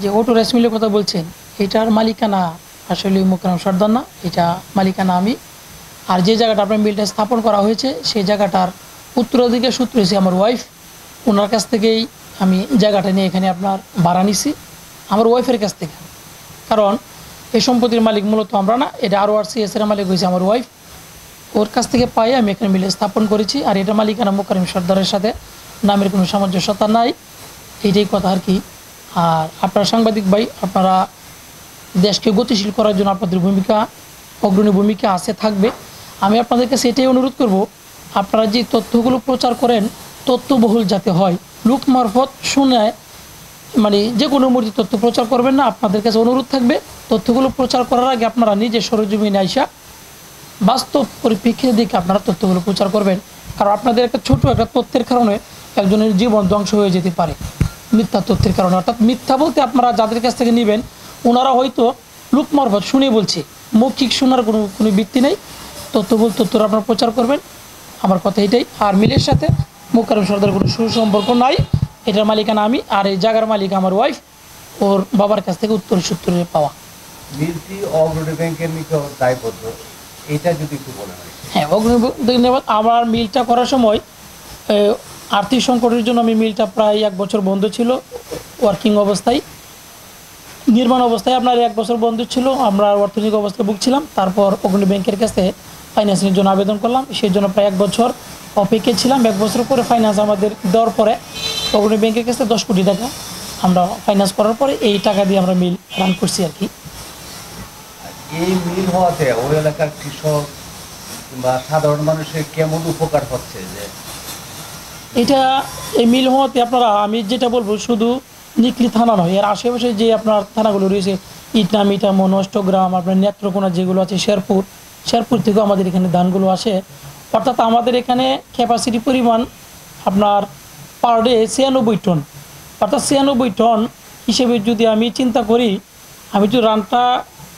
যে auto rice মিলের কথা বলছেন, এটার মালিকানা আসলে মোকাররম সর্দার না, এটা মালিকানা আমি। আর যে জায়গাটা আপনার মিলটা স্থাপন করা হয়েছে সেই জায়গাটার উত্তরাধিকার সূত্র হয়েছে আমার ওয়াইফ। ওনার কাছ থেকেই আমি জায়গাটা নিয়ে এখানে আপনার ভাড়া নিছি আমার ওয়াইফের কাছ থেকে। কারণ এই সম্পত্তির মালিক মূলত আমরা না, এটা RORCS এর মালিক হয়েছে আমার ওয়াইফ। ওর কাছ থেকে পাই আমি এখানে মিলে স্থাপন করেছি। আর এটা মালিকানা মোকাররম সর্দারের সাথে নামের কোনো সামঞ্জস্যতা নাই, এইটাই কথা আর কি। আর আপনারা সাংবাদিক ভাই, আপনারা দেশকে গতিশীল করার জন্য আপনাদের ভূমিকা, অগ্রণী ভূমিকা আছে, থাকবে। আমি আপনাদের কাছে এটাই অনুরোধ করব, আপনারা যে তথ্যগুলো প্রচার করেন তথ্যবহুল যাতে হয়, লোক মারফত শোনায় মানে যে কোনো মুহূর্তে তথ্য প্রচার করবেন না। আপনাদের কাছে অনুরোধ থাকবে তথ্যগুলো প্রচার করার আগে আপনারা নিজে সরজমিনে আইসা বাস্তব পরিপ্রেক্ষিতে দেখে আপনারা তথ্যগুলো প্রচার করবেন। কারণ আপনাদের একটা ছোট একটা তথ্যের কারণে একজনের জীবন ধ্বংস হয়ে যেতে পারে, মিথ্যা তথ্যের কারণে। অর্থাৎ মিথ্যা বলতে আপনারা যাদের কাছ থেকে নেবেন ওনারা হয়তো লোক মারফত শুনে বলছে, মৌখিক শোনার কোনো ভিত্তি নেই। তথ্যরা আপনারা প্রচার করবেন, আমার কথা এটাই। আর মিলের সাথে মোকাররম সর্দার কোনো সুসম্পর্ক নাই, এটার মালিকানা আমি। আর এই জায়গার মালিক আমার ওয়াইফ, ওর বাবার কাছ থেকে উত্তরে পাওয়া। মিলটি অগ্রণী ব্যাংকের নিকট দায়বদ্ধ, এটা যদি একটু বলা হয়। হ্যাঁ, ধন্যবাদ। আমার মিলটা করার সময় আর্থিক সংকটের জন্য আমি মিলটা প্রায় 1 বছর বন্ধ ছিল, ওয়ার্কিং অবস্থায়, নির্মাণ অবস্থায় আপনার 1 বছর বন্ধ ছিল। আমরা অর্থনৈতিক অবস্থায় ভুগছিলাম। তারপর অগ্রণী ব্যাংকের কাছে ফাইন্যান্সের জন্য আবেদন করলাম, সেই জন্য প্রায় 1 বছর অপেক্ষায় ছিলাম। 1 বছর পরে ফাইন্যান্স আমাদের দেওয়ার পরে অগ্রণী ব্যাংকের কাছে 10 কোটি টাকা আমরা ফাইন্যান্স করার পরে এই টাকা দিয়ে আমরা মিল রান করছি আর কি। এই মিল হওয়াতে ওই এলাকার কৃষক বা সাধারণ মানুষের কেমন উপকার হচ্ছে? যে এটা এই মিল হওয়াতে আপনারা, আমি যেটা বলবো, শুধু নিকলি থানা নয়, এর আশেপাশে যে আপনার থানাগুলো রয়েছে, ইটনা, মিঠামো, অষ্টগ্রাম, আপনার নেত্রকোনা যেগুলো আছে, শেরপুর থেকেও আমাদের এখানে ধানগুলো আসে। অর্থাৎ আমাদের এখানে ক্যাপাসিটি পরিমাণ আপনার পার ডে 96 টন। অর্থাৎ 96 টন হিসেবে যদি আমি চিন্তা করি, আমি যদি রানটা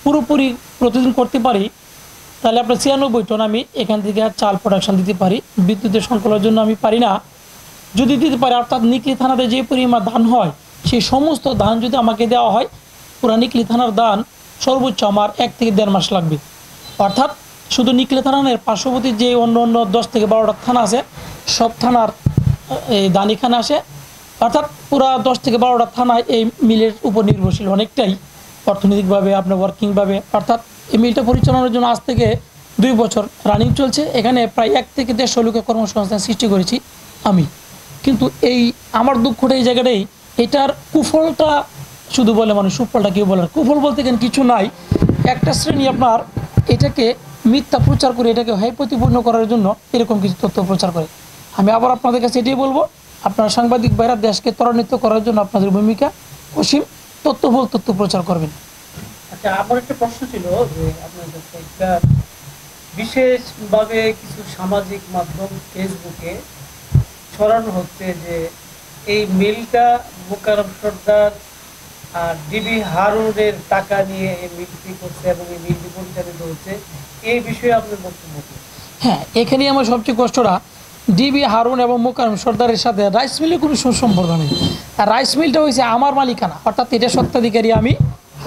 পুরোপুরি প্রতিদিন করতে পারি, তাহলে আপনার 96 টন আমি এখান থেকে চাল প্রোডাকশান দিতে পারি। বিদ্যুতের সংকলের জন্য আমি পারি না, যদি দিতে পারি। অর্থাৎ নিকলি থানাতে যে পরিমাণ ধান হয় সেই সমস্ত ধান যদি আমাকে দেওয়া হয়, পুরা নিকলি থানার ধান সর্বোচ্চ আমার 1 থেকে 1.5 মাস লাগবে। অর্থাৎ শুধু নিকলি থানার পার্শ্ববর্তী যে অন্য 10 থেকে 12টা থানা আছে, সব থানার এই ধান এখানে আসে। অর্থাৎ পুরা 10 থেকে 12টা থানায় এই মিলের উপর নির্ভরশীল অনেকটাই অর্থনৈতিকভাবে, আপনার ওয়ার্কিংভাবে। অর্থাৎ এই মিলটা পরিচালনার জন্য আজ থেকে 2 বছর রানিং চলছে। এখানে প্রায় 1 থেকে 150 লোকের কর্মসংস্থান সৃষ্টি করেছি আমি। কিন্তু এই আমার দুঃখটা এই জায়গাটাই, এটার কুফলটা শুধু বলে মানুষ, সুফলটা কেউ বলার। কুফল বলতে কেন কিছু নাই। একটা শ্রেণী আপনার এটাকে মিথ্যা প্রচার করে, এটাকে হয় প্রতিপূর্ণ করার জন্য এরকম কিছু তথ্য প্রচার করে। আমি আবার আপনাদের কাছে এটাই বলবো, আপনারা সাংবাদিক ভাইরা দেশকে ত্বরান্বিত করার জন্য আপনাদের ভূমিকা অসীম, তথ্য প্রচার করবেন। আচ্ছা, আমার একটা প্রশ্ন ছিল যে আপনার কাছে, একটা বিশেষভাবে কিছু সামাজিক মাধ্যম ফেসবুকে ছড়ানো হচ্ছে যে এই মিলটা মোকাররম সর্দার আর ডিবি হারুনের টাকা নিয়ে এই মিলটি করছে এবং এই মিলটি পরিচালিত হচ্ছে, এই বিষয়ে আপনার বক্তব্য কি? হ্যাঁ, এখানেই আমার সবচেয়ে কষ্টটা। ডিবি হারুন এবং মোকাররম সর্দারের সাথে রাইস মিলের কোনো সুসম্পর্ক নেই। আর রাইস মিলটা হয়েছে আমার মালিকানা, অর্থাৎ এটা স্বত্বাধিকারী আমি।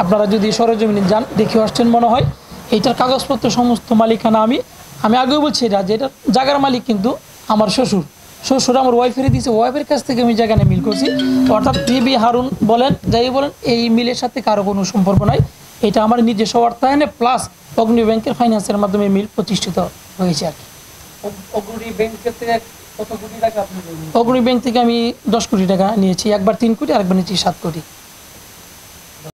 আপনারা যদি সরেজমিনে যান, দেখে আসছেন মনে হয়, এইটার কাগজপত্র সমস্ত মালিকানা আমি। আগেও বলছি এটা, যে এটার জায়গার মালিক কিন্তু আমার শ্বশুর আমার ওয়াইফের দিয়েছে, ওয়াইফের কাছ থেকে আমি জায়গা নিয়ে মিল করছি। অর্থাৎ ডিবি হারুন বলেন, যাই বলেন, এই মিলের সাথে কারো কোনো সম্পর্ক নাই। এটা আমার নিজস্ব অর্থায়নে প্লাস অগ্রণী ব্যাংকের ফাইন্যান্সের মাধ্যমে মিল প্রতিষ্ঠিত হয়েছে আর কি। অগ্রণী ব্যাংকের থেকে কত কোটি টাকা আপনি? অগ্রণী ব্যাংক থেকে আমি 10 কোটি টাকা নিয়েছি, একবার 3 কোটি, আরেকবার নিয়েছি 7 কোটি।